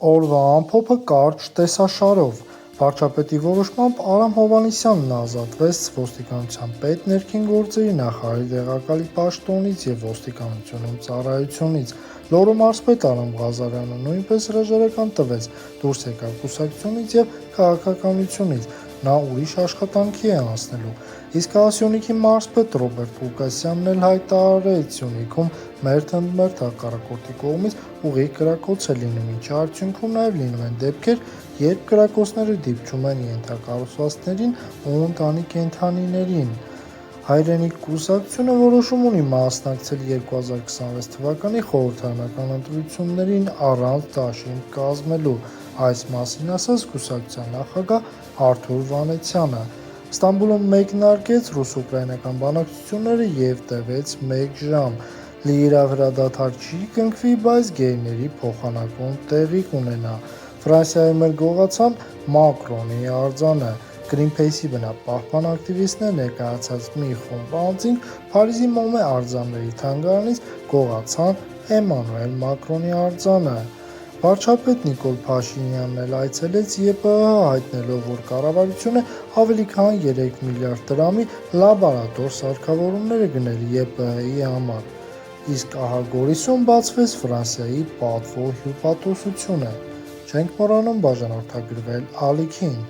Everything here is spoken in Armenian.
Օրվա ամփոփը կարճ տեսաշարով։ Վարչապետի որոշմամբ Արամ Հովհաննիսյանն ազատվեց ոստիկանության պետ, ներքին գործերի նախարարի տեղակալի պաշտոնից և ոստիկանությունում ծառայությունից։ Լոռու մարզպետ Արամ Ղազարյանը նույնպես հրաժարական տվեց, դուրս եկավ կուսակցությունից և քաղաքականությունից, նա ուրիշ աշխատանքի է անցնելու։ Իսկ Սյունիքի մարզպետ Ռոբերտ Ղուկասյանն էլ հայտարարեց՝ Սյունիքում մերթ-ընդ-մերթ հակառակորդի կողմից ուղիղ կրակոց է լինում, ինչի արդյունքում նաև լինում են դեպքեր, երբ կրակոցները դիպչում են ենթակառուցվածքներին ու ընտանի կենդանիներին։ Հայրենիք կուսակցությունը որոշում ունի մասնակցել 2026 թվականի խորհրդարանական ընտրություններին առանց դաշինք կազմելու, այս մասին ասաց կուսակցության նախագահ Արթուր Վանեցյանը։ Ստամբուլում մեկնարկեց ռուս-ուկրաինական բանակցությունները և տևեց 1 ժամ։ Լիիրավ հրադադար չի կնքվի, բայց գեյների փոխանակում տեղի կունենա։ Ֆրանսիայում էլ գողացան Մակրոնի արձանը։ Գրինփիսի բնապահպան ակտիվիստներ ներկայացրած մի խումբ անձինք Փարիզի Մոմե արձանների թանգարանից գողացան Էմանուել Մակրոնի արձանը։ Վարչապետ Նիկոլ Փաշինյանն էլ այցելեց ԵՊՀ, հայտնելով, որ կառավարությունը ավելի քան 3 միլիարդ դրամի լաբորատոր սարքավորումներ է գնել ԵՊՀ-ի համար։ Իսկ ահա Գորիսում բացվեց Ֆրանսիայի պատվո հյուպատոսությունը։ Չենք մոռանում բաժանորդագրվել ալիքին։